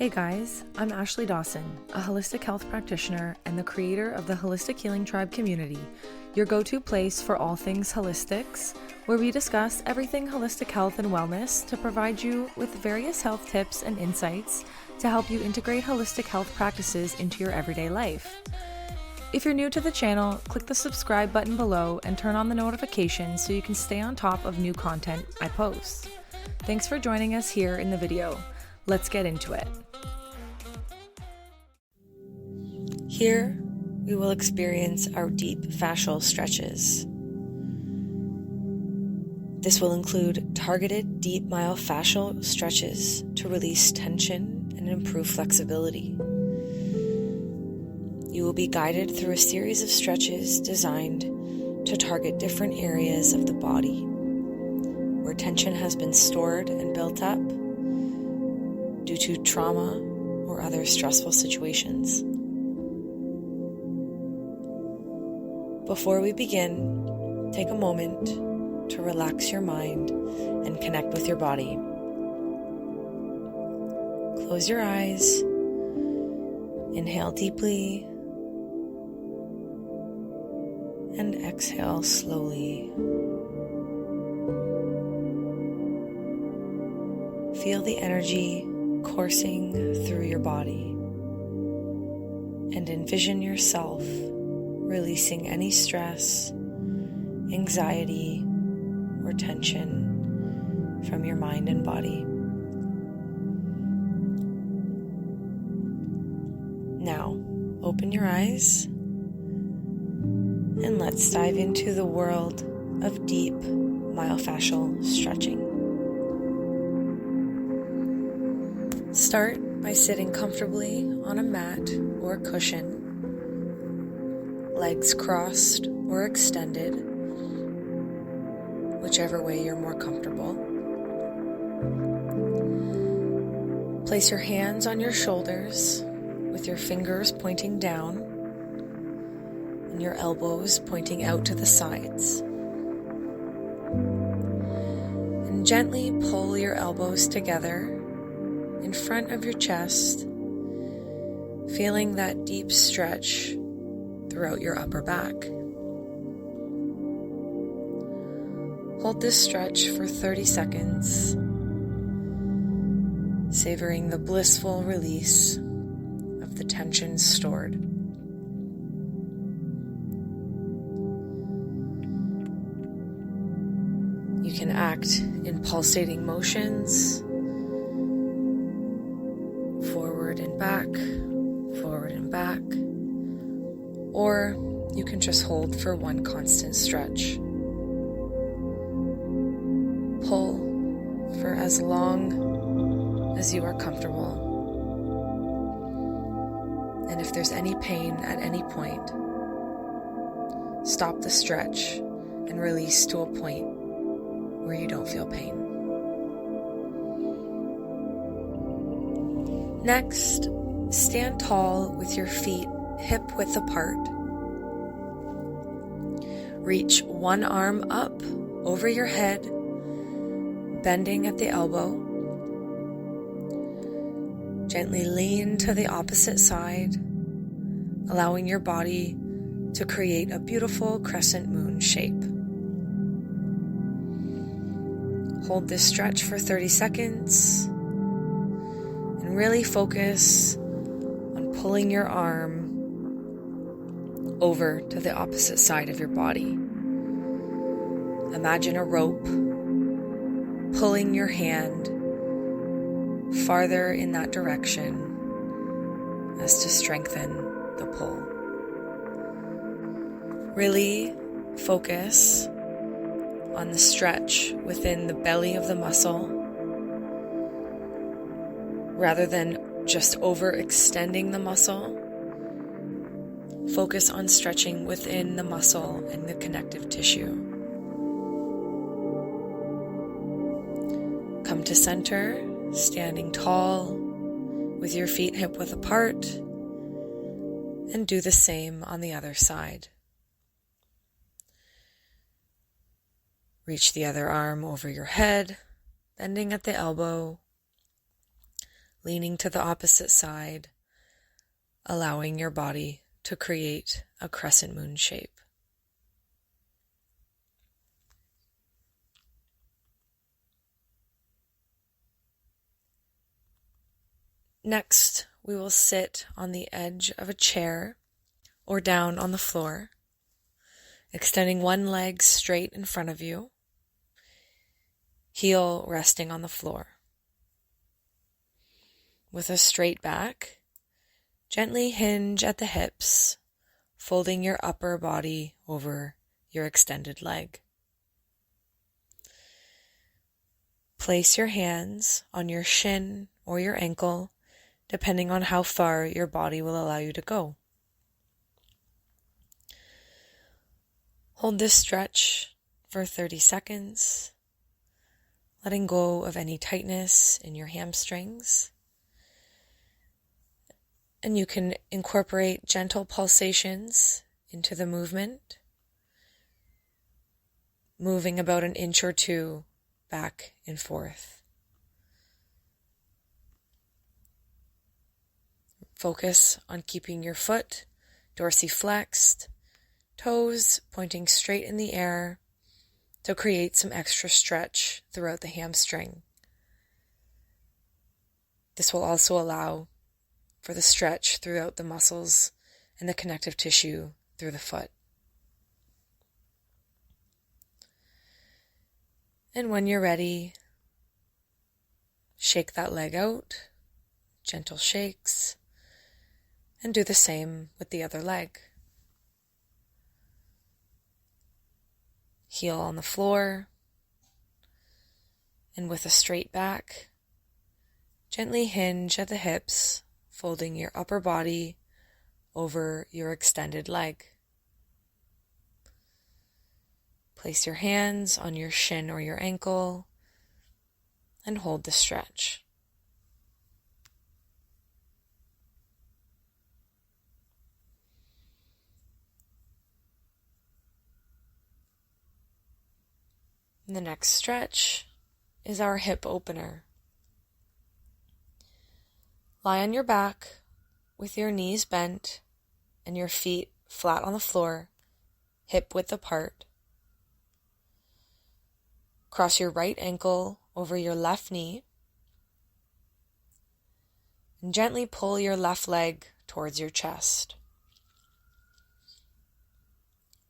Hey guys, I'm Ashley Dawson, a holistic health practitioner and the creator of the Holistic Healing Tribe community, your go-to place for all things holistics, where we discuss everything holistic health and wellness to provide you with various health tips and insights to help you integrate holistic health practices into your everyday life. If you're new to the channel, click the subscribe button below and turn on the notifications so you can stay on top of new content I post. Thanks for joining us here in the video. Let's get into it. Here, we will experience our deep fascial stretches. This will include targeted deep myofascial stretches to release tension and improve flexibility. You will be guided through a series of stretches designed to target different areas of the body where tension has been stored and built up due to trauma or other stressful situations. Before we begin, take a moment to relax your mind and connect with your body. Close your eyes, inhale deeply, and exhale slowly. Feel the energy coursing through your body and envision yourself releasing any stress, anxiety, or tension from your mind and body. Now, open your eyes and let's dive into the world of deep myofascial stretching. Start by sitting comfortably on a mat or cushion, legs crossed or extended, whichever way you're more comfortable. Place your hands on your shoulders with your fingers pointing down and your elbows pointing out to the sides. And gently pull your elbows together in front of your chest, feeling that deep stretch throughout your upper back. Hold this stretch for 30 seconds, savoring the blissful release of the tension stored. You can act in pulsating motions, forward and back, or you can just hold for one constant stretch. Pull for as long as you are comfortable. And if there's any pain at any point, stop the stretch and release to a point where you don't feel pain. Next, stand tall with your feet hip-width apart. Reach one arm up over your head, bending at the elbow. Gently lean to the opposite side, allowing your body to create a beautiful crescent moon shape. Hold this stretch for 30 seconds and really focus on pulling your arm over to the opposite side of your body. Imagine a rope pulling your hand farther in that direction as to strengthen the pull. Really focus on the stretch within the belly of the muscle rather than just overextending the muscle. Focus on stretching within the muscle and the connective tissue. Come to center, standing tall with your feet hip-width apart, and do the same on the other side. Reach the other arm over your head, bending at the elbow. leaning to the opposite side, allowing your body to create a crescent moon shape. Next, we will sit on the edge of a chair or down on the floor, extending one leg straight in front of you, heel resting on the floor. With a straight back, gently hinge at the hips, folding your upper body over your extended leg. Place your hands on your shin or your ankle, depending on how far your body will allow you to go. Hold this stretch for 30 seconds, letting go of any tightness in your hamstrings. And you can incorporate gentle pulsations into the movement, moving about an inch or two back and forth. Focus on keeping your foot dorsiflexed, toes pointing straight in the air to create some extra stretch throughout the hamstring. This will also allow for the stretch throughout the muscles and the connective tissue through the foot. And when you're ready, shake that leg out, gentle shakes, and do the same with the other leg. Heel on the floor, and with a straight back, gently hinge at the hips, folding your upper body over your extended leg. Place your hands on your shin or your ankle and hold the stretch. The next stretch is our hip opener. Lie on your back with your knees bent and your feet flat on the floor, hip width apart. Cross your right ankle over your left knee and gently pull your left leg towards your chest.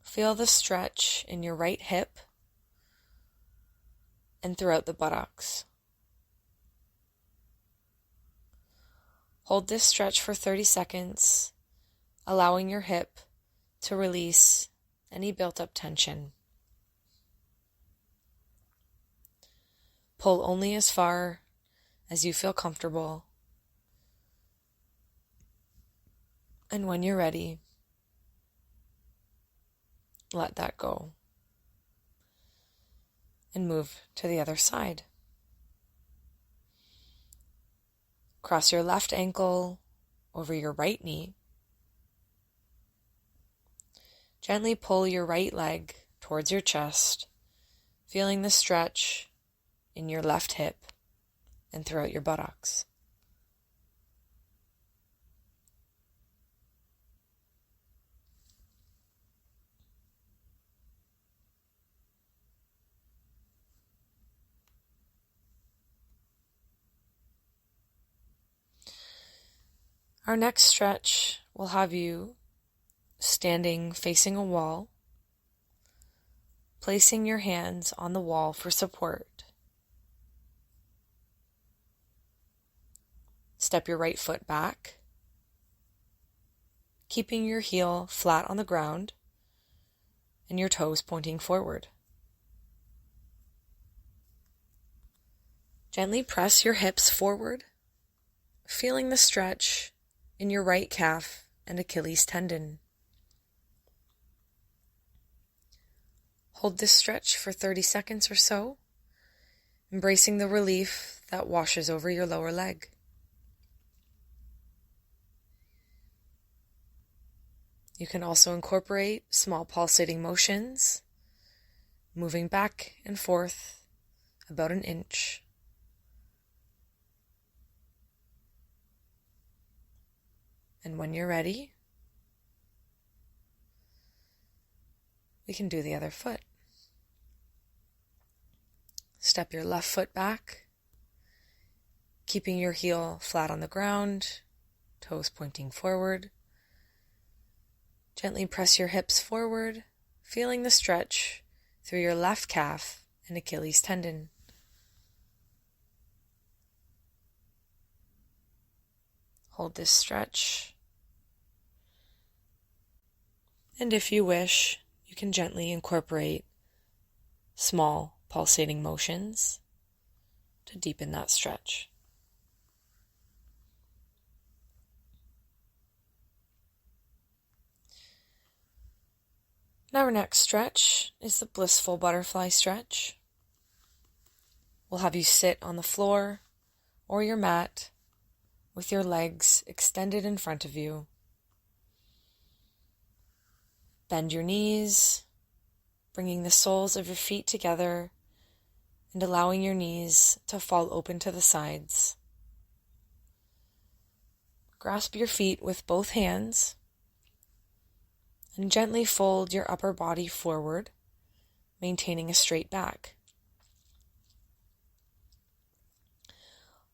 Feel the stretch in your right hip and throughout the buttocks. Hold this stretch for 30 seconds, allowing your hip to release any built-up tension. Pull only as far as you feel comfortable. And when you're ready, let that go. And move to the other side. Cross your left ankle over your right knee. Gently pull your right leg towards your chest, feeling the stretch in your left hip and throughout your buttocks. Our next stretch will have you standing facing a wall, placing your hands on the wall for support. Step your right foot back, keeping your heel flat on the ground and your toes pointing forward. Gently press your hips forward, feeling the stretch in your right calf and Achilles tendon. Hold this stretch for 30 seconds or so, embracing the relief that washes over your lower leg. You can also incorporate small pulsating motions, moving back and forth about an inch. And when you're ready, we can do the other foot. Step your left foot back, keeping your heel flat on the ground, toes pointing forward. Gently press your hips forward, feeling the stretch through your left calf and Achilles tendon. Hold this stretch. And if you wish, you can gently incorporate small pulsating motions to deepen that stretch. Now our next stretch is the blissful butterfly stretch. We'll have you sit on the floor or your mat with your legs extended in front of you. Bend your knees, bringing the soles of your feet together and allowing your knees to fall open to the sides. Grasp your feet with both hands and gently fold your upper body forward, maintaining a straight back.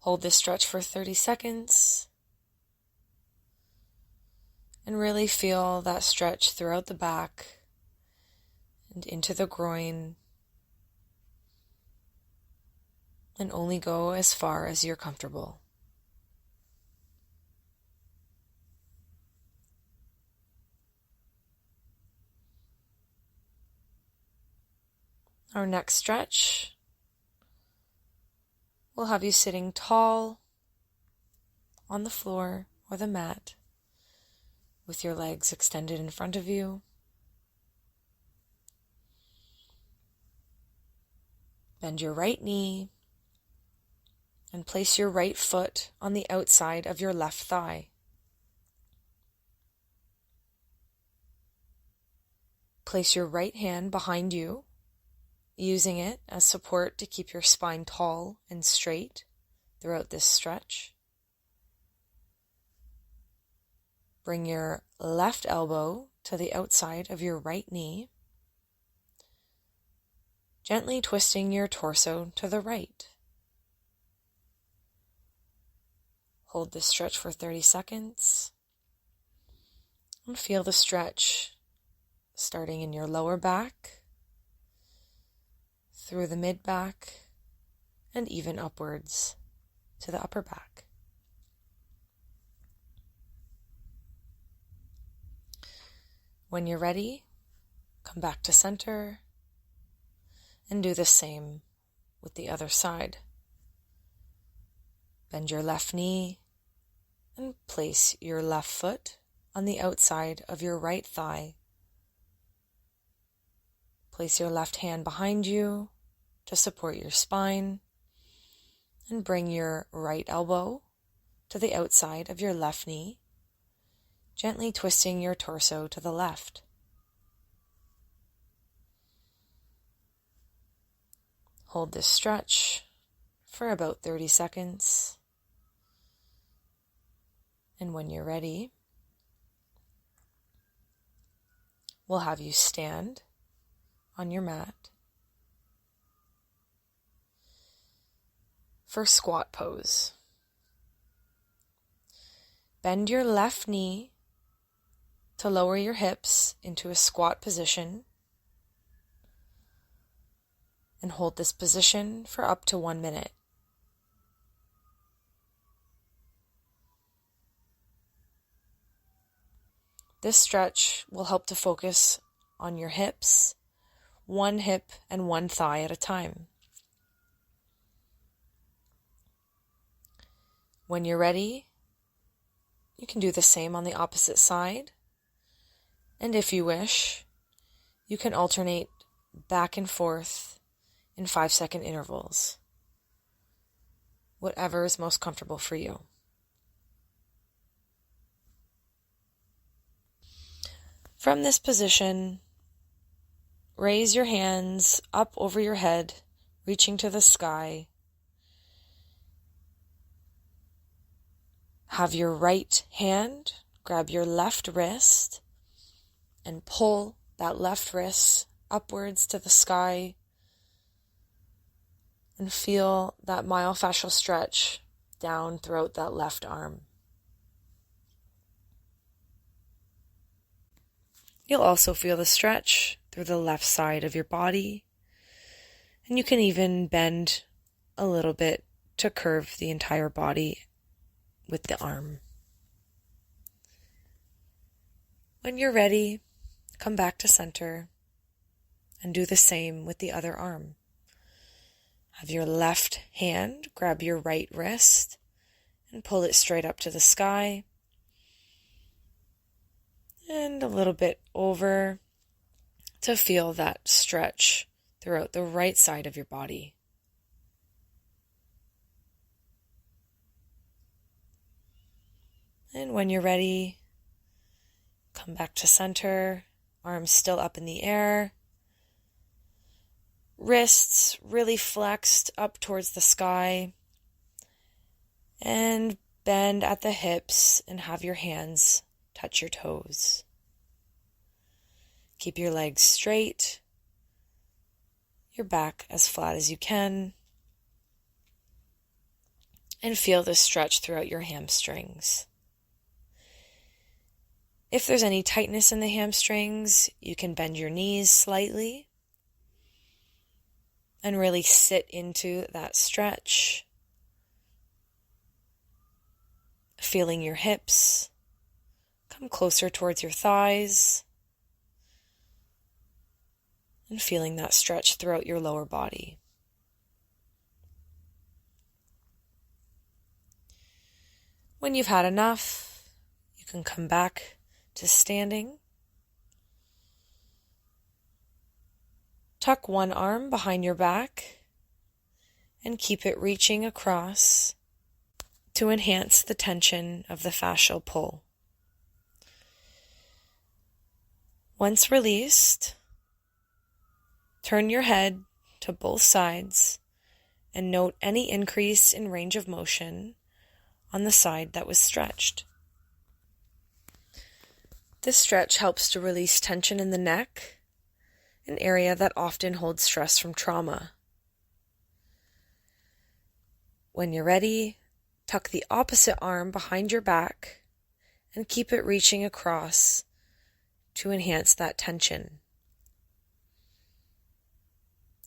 Hold this stretch for 30 seconds and really feel that stretch throughout the back and into the groin, and only go as far as you're comfortable. Our next stretch will have you sitting tall on the floor or the mat with your legs extended in front of you. Bend your right knee and place your right foot on the outside of your left thigh. Place your right hand behind you, using it as support to keep your spine tall and straight throughout this stretch. Bring your left elbow to the outside of your right knee, gently twisting your torso to the right. Hold this stretch for 30 seconds and feel the stretch starting in your lower back, through the mid-back, and even upwards to the upper back. When you're ready, come back to center and do the same with the other side. Bend your left knee and place your left foot on the outside of your right thigh. Place your left hand behind you to support your spine and bring your right elbow to the outside of your left knee, gently twisting your torso to the left. Hold this stretch for about 30 seconds. And when you're ready, we'll have you stand on your mat for squat pose. Bend your left knee to lower your hips into a squat position and hold this position for up to 1 minute. This stretch will help to focus on your hips, one hip and one thigh at a time. When you're ready, you can do the same on the opposite side. And if you wish, you can alternate back and forth in 5-second intervals. Whatever is most comfortable for you. From this position, raise your hands up over your head, reaching to the sky. Have your right hand grab your left wrist and pull that left wrist upwards to the sky and feel that myofascial stretch down throughout that left arm. You'll also feel the stretch through the left side of your body, and you can even bend a little bit to curve the entire body with the arm. When you're ready, come back to center and do the same with the other arm. Have your left hand grab your right wrist and pull it straight up to the sky, and a little bit over to feel that stretch throughout the right side of your body. And when you're ready, come back to center, arms still up in the air, wrists really flexed up towards the sky, and bend at the hips and have your hands touch your toes. Keep your legs straight, your back as flat as you can, and feel the stretch throughout your hamstrings. If there's any tightness in the hamstrings, you can bend your knees slightly and really sit into that stretch, feeling your hips come closer towards your thighs and feeling that stretch throughout your lower body. When you've had enough, you can come back to standing. Tuck one arm behind your back and keep it reaching across to enhance the tension of the fascial pull. Once released, turn your head to both sides and note any increase in range of motion on the side that was stretched. This stretch helps to release tension in the neck, an area that often holds stress from trauma. When you're ready, tuck the opposite arm behind your back and keep it reaching across to enhance that tension.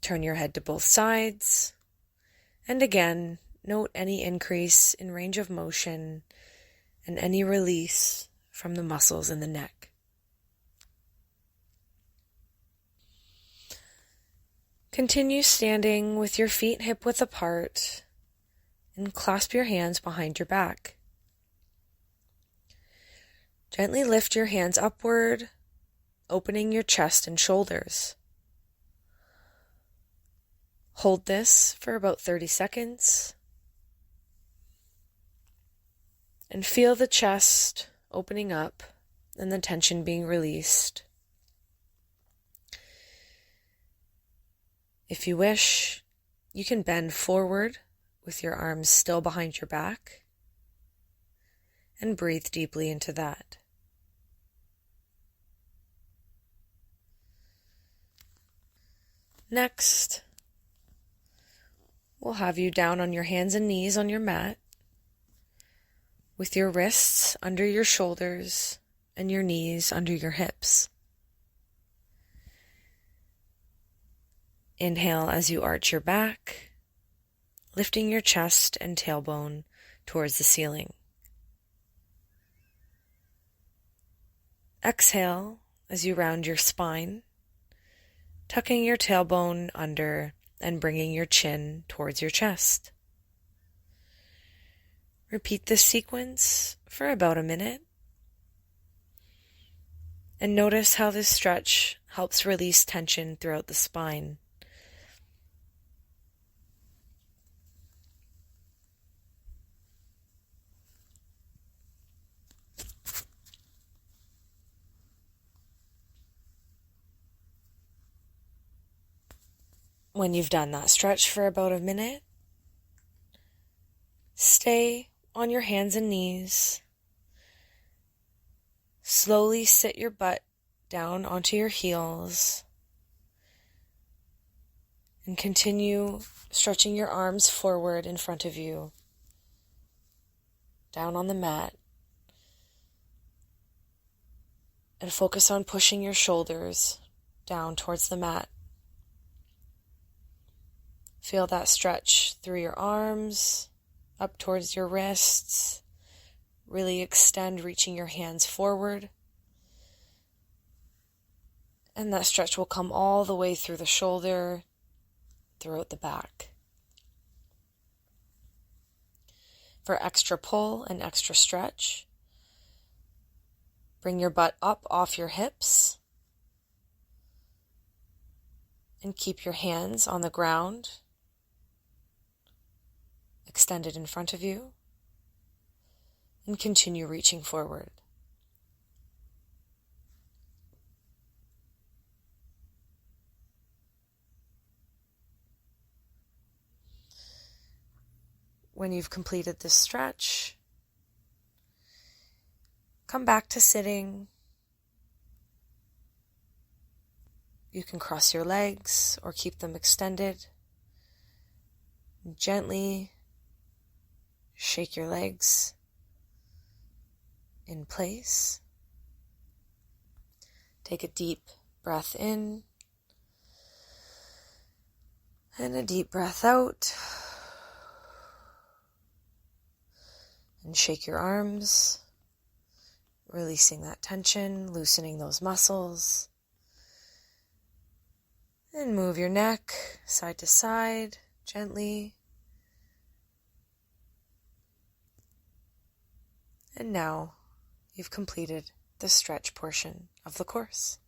Turn your head to both sides, and again, note any increase in range of motion and any release from the muscles in the neck. Continue standing with your feet hip-width apart and clasp your hands behind your back. Gently lift your hands upward, opening your chest and shoulders. Hold this for about 30 seconds and feel the chest opening up and the tension being released. If you wish, you can bend forward with your arms still behind your back and breathe deeply into that. Next, we'll have you down on your hands and knees on your mat with your wrists under your shoulders and your knees under your hips. Inhale as you arch your back, lifting your chest and tailbone towards the ceiling. Exhale as you round your spine, tucking your tailbone under and bringing your chin towards your chest. Repeat this sequence for about a minute, and notice how this stretch helps release tension throughout the spine. When you've done that stretch for about a minute, stay on your hands and knees Slowly sit your butt down onto your heels and continue stretching your arms forward in front of you, down on the mat. And focus on pushing your shoulders down towards the mat. Feel that stretch through your arms, up towards your wrists. Really extend, reaching your hands forward. And that stretch will come all the way through the shoulder, throughout the back. For extra pull and extra stretch, bring your butt up off your hips and keep your hands on the ground, extended in front of you, and continue reaching forward. When you've completed this stretch, come back to sitting. You can cross your legs or keep them extended. Gently shake your legs in place. Take a deep breath in and a deep breath out. And shake your arms, releasing that tension, loosening those muscles. And move your neck side to side gently. And now you've completed the stretch portion of the course.